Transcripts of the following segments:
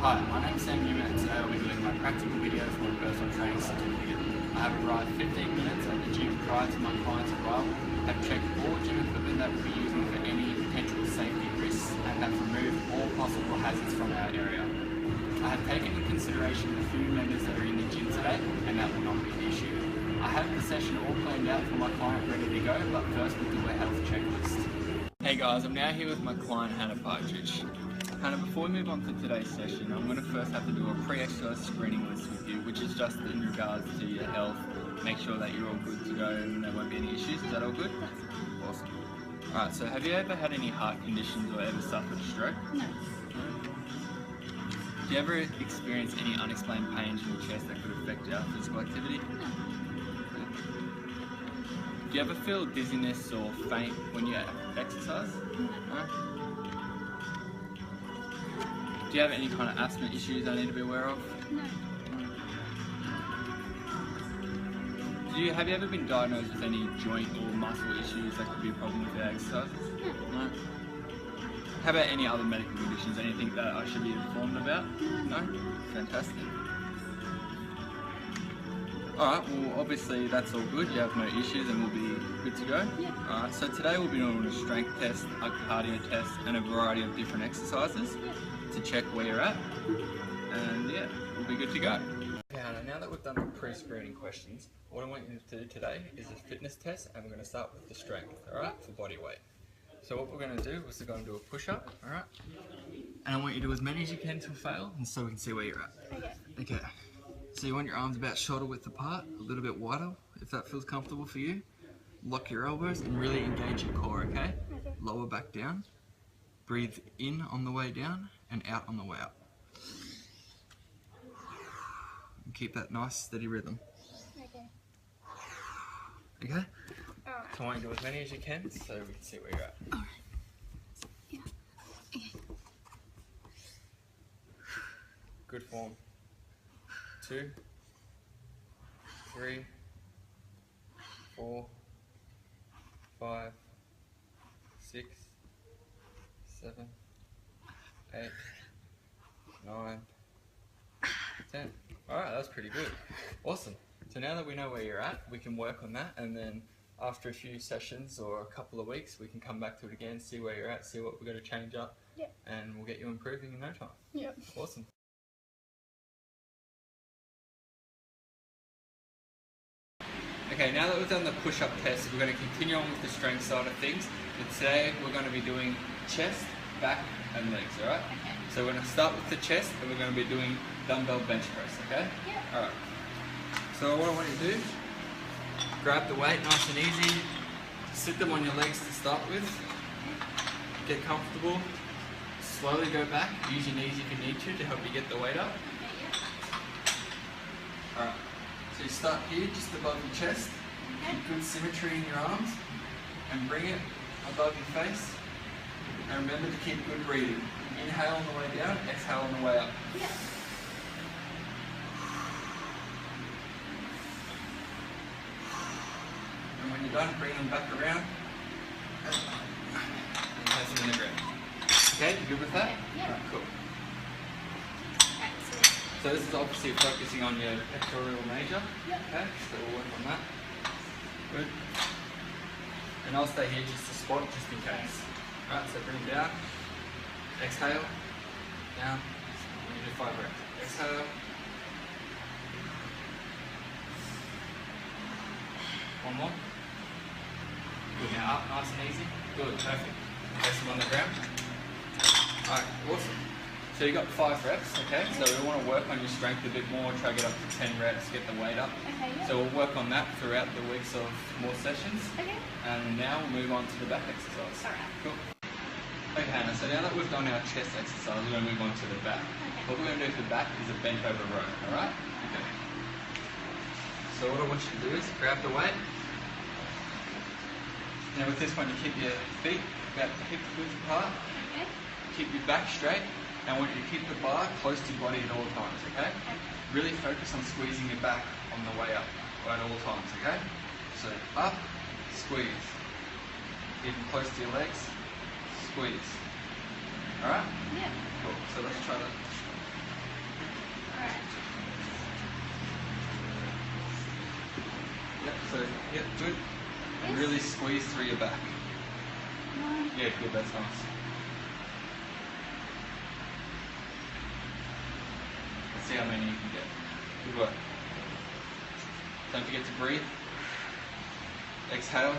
Hi, my name is Samuel Newman and today I'll be doing my practical video for a personal training certificate. I have arrived 15 minutes at the gym prior to my client's arrival, have checked all gym equipment that we'll be using for any potential safety risks, and have removed all possible hazards from our area. I have taken into consideration the few members that are in the gym today, and that will not be an issue. I have the session all planned out for my client ready to go, but first we'll do a health checklist. Hey guys, I'm now here with my client Hannah Partridge. Hannah, before we move on to today's session, I'm going to first have to do a pre-exercise screening list with you, which is just in regards to your health, make sure that you're all good to go and there won't be any issues. Is that all good? Awesome. Alright, so have you ever had any heart conditions or ever suffered a stroke? No. Do you ever experience any unexplained pains in your chest that could affect your physical activity? No. Do you ever feel dizziness or faint when you exercise? No. Do you have any kind of asthma issues I need to be aware of? No. Have you ever been diagnosed with any joint or muscle issues that could be a problem with your exercises? No. No? How about any other medical conditions? Anything that I should be informed about? No? Fantastic. Alright, well obviously that's all good, you have no issues and we'll be good to go. Yeah. Alright, so today we'll be doing a strength test, a cardio test and a variety of different exercises to check where you're at, and yeah, we'll be good to go. Okay, Hannah, now that we've done the pre-screening questions, what I want you to do today is a fitness test, and we're going to start with the strength, alright, for body weight. So what we're going to do is we're going to do a push-up, alright, and I want you to do as many as you can till fail, and so we can see where you're at. Okay. Okay, so you want your arms about shoulder width apart, a little bit wider, if that feels comfortable for you. Lock your elbows and really engage your core, okay? Okay. Lower back down, breathe in on the way down, and out on the way up. And keep that nice steady rhythm. Okay. Okay? Alright. So I want you to do as many as you can so we can see where you're at. Alright. Yeah. Okay. Good form. 2, 3, 4, 5, 6, 7, 8, 9, 10. Alright, that's pretty good. Awesome. So now that we know where you're at, we can work on that, and then after a few sessions or a couple of weeks, we can come back to it again, see where you're at, see what we're going to change up, and we'll get you improving in no time. Yep. Awesome. Okay, now that we've done the push-up test, we're going to continue on with the strength side of things. But today we're going to be doing chest, back and legs, alright? Okay. So we're going to start with the chest and we're going to be doing dumbbell bench press, okay? Yeah. Alright. So what I want you to do, grab the weight nice and easy, sit them on your legs to start with, get comfortable, slowly go back, use your knees if you need to help you get the weight up. Alright. So you start here, just above your chest, keep good symmetry in your arms, and bring it above your face. And remember to keep good breathing. Inhale on the way down, exhale on the way up. Yeah. And when you're done, bring them back around, and place them in the ground. Okay, you good with that? Yeah. Alright, cool. Alright, So this is obviously focusing on your pectoral major. Yep. Okay, so we'll work on that. Good. And I'll stay here just to spot, just in case. Alright, so bring it down. Exhale. Down. And you do 5 reps. Exhale. One more. Good, now up, nice and easy. Good, perfect. Place them on the ground. Alright, awesome. So you got 5 reps, okay? So we want to work on your strength a bit more, try to get up to 10 reps, get the weight up. Okay, yeah. So we'll work on that throughout the weeks of more sessions. Okay. And now we'll move on to the back exercise. Alright. Cool. Okay, Hannah, so now that we've done our chest exercise, we're going to move on to the back. Okay. What we're going to do for the back is a bent over row, alright? Okay. So what I want you to do is grab the weight. Now with this one, you keep your feet about hip width apart. Okay. Keep your back straight. And I want you to keep the bar close to your body at all times, okay? Really focus on squeezing your back on the way up at all times, okay? So up, squeeze. Keep them close to your legs, squeeze. Alright? Yeah. Cool. So let's try that. Alright. Yep, so, yep, good. And really squeeze through your back. Yeah, good, that's nice. Let's see how many you can get. Good work. Don't forget to breathe. Exhale.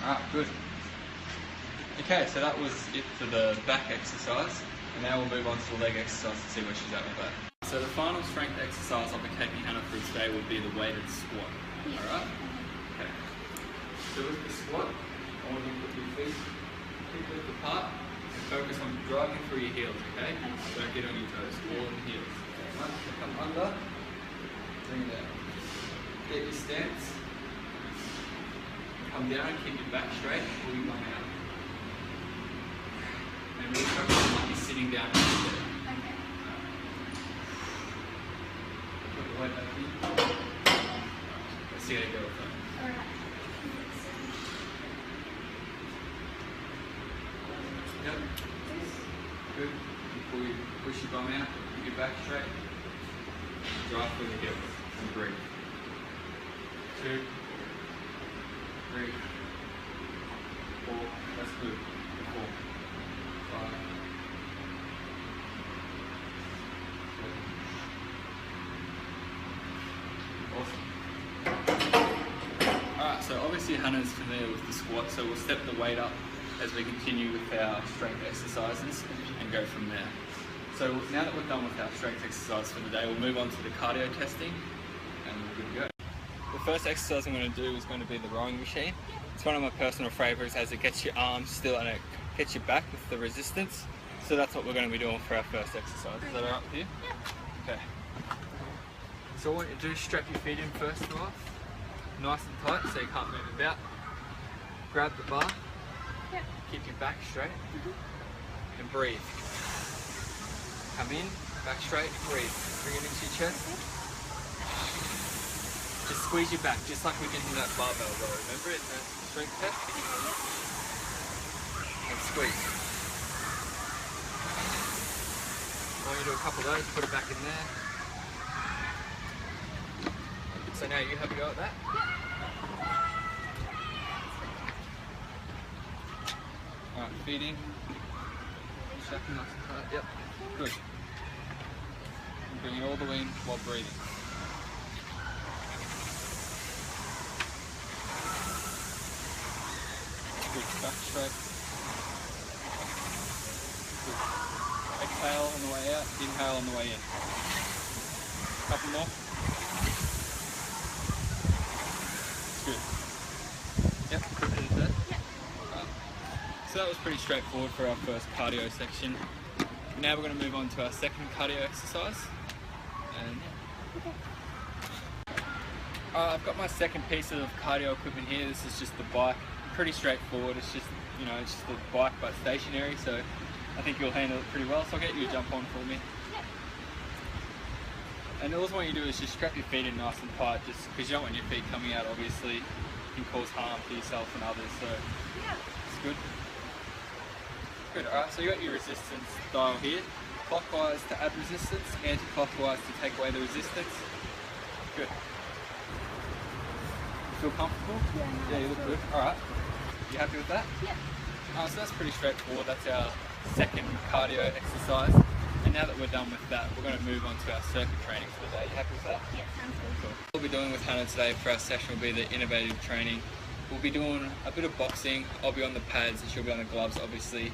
Alright, good. Okay, so that was it for the back exercise. And now we'll move on to the leg exercise and see where she's at with that. So the final strength exercise I'll be taking Hannah through today would be the weighted squat. Alright? Okay. So with the squat, I want you to put your feet hip width apart and focus on driving through your heels, okay? Don't get on your toes, all in the heels. Right? Come under, bring it down. Get your stance. Come down and keep your back straight before you come out. And really focus on like you're sitting down instead. Okay. Put the weight back in. Let's see how you go with that. Alright. Yep. Good. Before you push your bum out, keep your back straight. Drive through the hips and breathe. 2, 3, 4. That's good. 4, 5, 7. Awesome. Alright, so obviously Hannah's familiar with the squat, so we'll step the weight up as we continue with our strength exercises and go from there. So now that we're done with our strength exercise for the day, we'll move on to the cardio testing and we're good to go. The first exercise I'm going to do is going to be the rowing machine. It's one of my personal favourites as it gets your arms still and it gets you back with the resistance. So that's what we're going to be doing for our first exercise. Is that alright with you? Okay. So what you do is strap your feet in first off, nice and tight so you can't move about. Grab the bar, keep your back straight and breathe. Come in, back straight, breathe. Bring it into your chest. Just squeeze your back, just like we did in that barbell row. Remember it, the strength test? And squeeze. When you do a couple of those, put it back in there. So now you have a go at that. Alright, feet in. Strapping nice and tight. Yep. Good. And bring it all the way in while breathing. Good. Back straight. Good. Exhale on the way out. Inhale on the way in. Couple more. Good. Yep. Repeat that. So that was pretty straightforward for our first cardio section. Now we're going to move on to our second cardio exercise. And I've got my second piece of cardio equipment here. This is just the bike. Pretty straightforward. It's just, it's just the bike but stationary. So I think you'll handle it pretty well. So I'll get you a jump on for me. And all I want you to do is just strap your feet in nice and tight, just because you don't want your feet coming out. Obviously, it can cause harm to yourself and others. So it's good. Good, alright, so you got your resistance dial here. Clockwise to add resistance, anti-clockwise to take away the resistance. Good. Feel comfortable? Yeah, you look good. Alright. You happy with that? Yeah. So that's pretty straightforward. That's our second cardio exercise. And now that we're done with that, we're going to move on to our circuit training for the day. You happy with that? Yeah, sounds good. Cool. What we'll be doing with Hannah today for our session will be the innovative training. We'll be doing a bit of boxing. I'll be on the pads and she'll be on the gloves, obviously.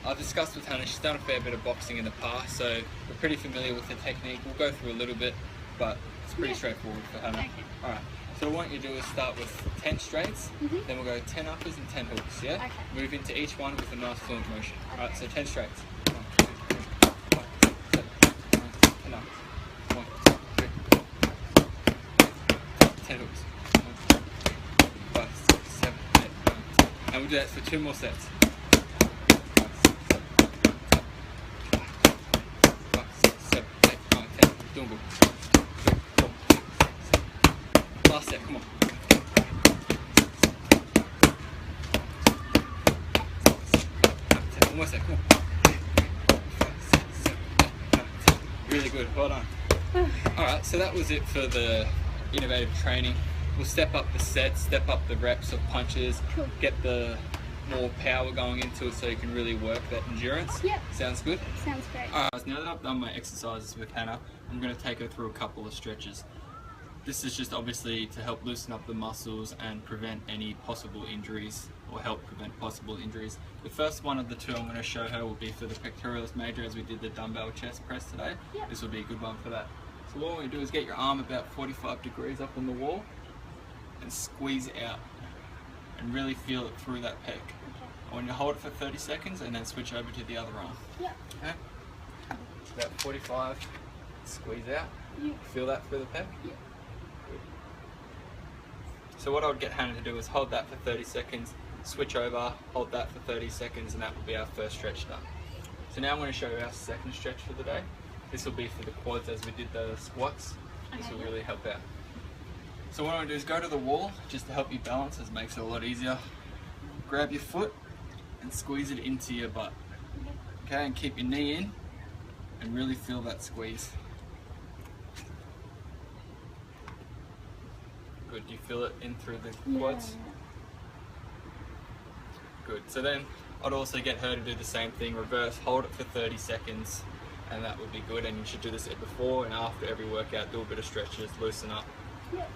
I've discussed with Hannah, she's done a fair bit of boxing in the past, so we're pretty familiar with the technique. We'll go through a little bit, but it's pretty straightforward for Hannah. Okay. Alright, so what you do is start with 10 straights, then we'll go 10 uppers and 10 hooks, yeah? Okay. Move into each one with a nice fluent motion. Alright, so 10 straights. 1, 2, 3, 4, 5, 6, 7, 8, 9, 10 uppers. 1, 2, 3, 4, 10 hooks. 1, 2, 3, 4, 5, 6, 7, 8, 9, 10. And we'll do that for 2 more sets. Doing good. 2, 3, 4, 5, 6. Last set, come on. 10. One more second. Really good, well done. Alright, so that was it for the innovative training. We'll step up the sets, step up the reps of punches, Cool. get the more power going into it so you can really work that endurance. Yep. Sounds good? Sounds great. Alright, now that I've done my exercises with Hannah, I'm going to take her through a couple of stretches. This is just obviously to help loosen up the muscles and prevent any possible injuries, or help prevent possible injuries. The first one of the two I'm going to show her will be for the pectoralis major, as we did the dumbbell chest press today. Yep. This will be a good one for that. So what we do is get your arm about 45 degrees up on the wall and squeeze out and really feel it through that pec. Okay. I want you to hold it for 30 seconds and then switch over to the other arm. Yep. Okay? About 45, squeeze out. Yep. Feel that through the pec? Yep. So what I would get Hannah to do is hold that for 30 seconds, switch over, hold that for 30 seconds, and that will be our first stretch done. So now I'm going to show you our second stretch for the day. This will be for the quads as we did the squats. This will really help out. So what I want to do is go to the wall, just to help you balance, as it makes it a lot easier. Grab your foot and squeeze it into your butt. Okay, and keep your knee in and really feel that squeeze. Good, do you feel it in through the quads? Yeah. Good, so then I'd also get her to do the same thing, reverse, hold it for 30 seconds, and that would be good. And you should do this before and after every workout, do a bit of stretches, loosen up. Yep.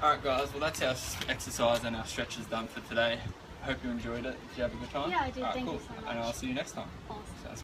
Alright guys, well that's our exercise and our stretches done for today. Hope you enjoyed it. Did you have a good time? Yeah, I did. Alright, Thank cool. you so much. And I'll see you next time. Awesome. Sounds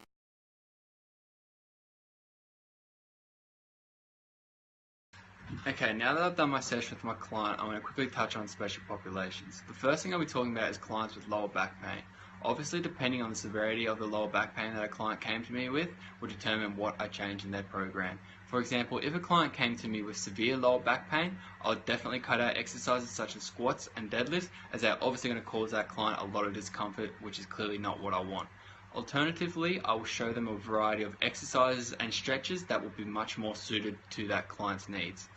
Okay, now that I've done my session with my client, I'm going to quickly touch on special populations. The first thing I'll be talking about is clients with lower back pain. Obviously, depending on the severity of the lower back pain that a client came to me with, will determine what I change in their program. For example, if a client came to me with severe lower back pain, I'll definitely cut out exercises such as squats and deadlifts, as they're obviously going to cause that client a lot of discomfort, which is clearly not what I want. Alternatively, I will show them a variety of exercises and stretches that will be much more suited to that client's needs.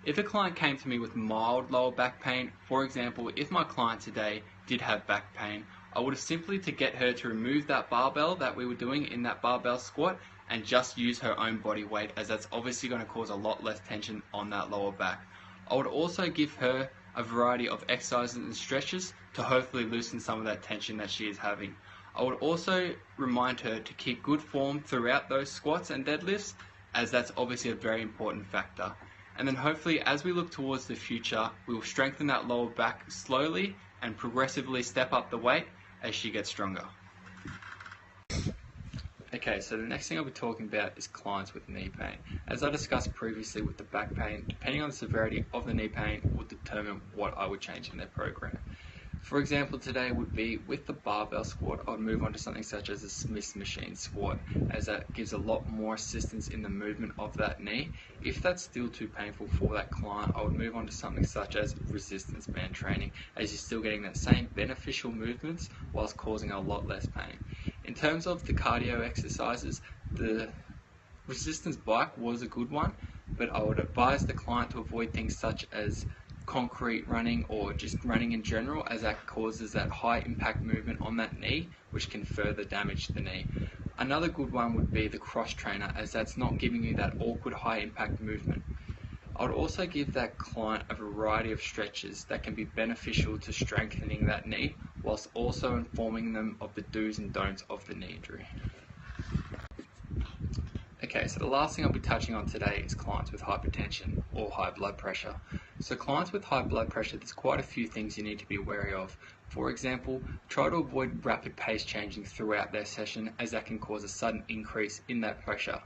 If a client came to me with mild lower back pain, for example, if my client today did have back pain, I would have simply to get her to remove that barbell that we were doing in that barbell squat and just use her own body weight, as that's obviously going to cause a lot less tension on that lower back. I would also give her a variety of exercises and stretches to hopefully loosen some of that tension that she is having. I would also remind her to keep good form throughout those squats and deadlifts, as that's obviously a very important factor. And then hopefully, as we look towards the future, we will strengthen that lower back slowly and progressively step up the weight as she gets stronger. Okay, so the next thing I'll be talking about is clients with knee pain. As I discussed previously with the back pain, depending on the severity of the knee pain will determine what I would change in their program. For example, today would be with the barbell squat, I'd move on to something such as a Smith machine squat, as that gives a lot more assistance in the movement of that knee. If that's still too painful for that client, I would move on to something such as resistance band training, as you're still getting that same beneficial movements whilst causing a lot less pain. In terms of the cardio exercises, the resistance bike was a good one, but I would advise the client to avoid things such as concrete running or just running in general, as that causes that high impact movement on that knee, which can further damage the knee. Another good one would be the cross trainer, as that's not giving you that awkward high impact movement. I would also give that client a variety of stretches that can be beneficial to strengthening that knee, whilst also informing them of the do's and don'ts of the knee injury. Okay, so the last thing I'll be touching on today is clients with hypertension or high blood pressure. So clients with high blood pressure, there's quite a few things you need to be wary of. For example, try to avoid rapid pace changing throughout their session, as that can cause a sudden increase in that pressure.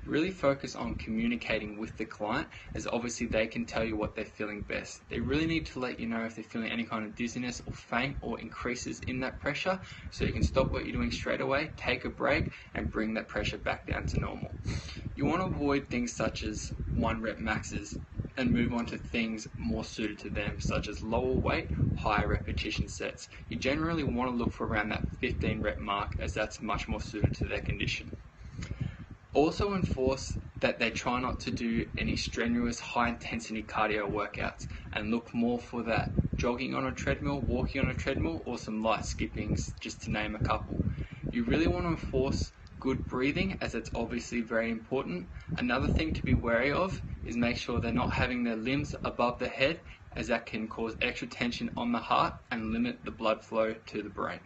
Really focus on communicating with the client, as obviously they can tell you what they're feeling best. They really need to let you know if they're feeling any kind of dizziness or faint or increases in that pressure, so you can stop what you're doing straight away, take a break, and bring that pressure back down to normal. You want to avoid things such as 1 rep maxes and move on to things more suited to them, such as lower weight, higher repetition sets. You generally want to look for around that 15 rep mark, as that's much more suited to their condition. Also enforce that they try not to do any strenuous high intensity cardio workouts, and look more for that jogging on a treadmill, walking on a treadmill, or some light skippings, just to name a couple. You really want to enforce good breathing, as it's obviously very important. Another thing to be wary of is make sure they're not having their limbs above the head, as that can cause extra tension on the heart and limit the blood flow to the brain.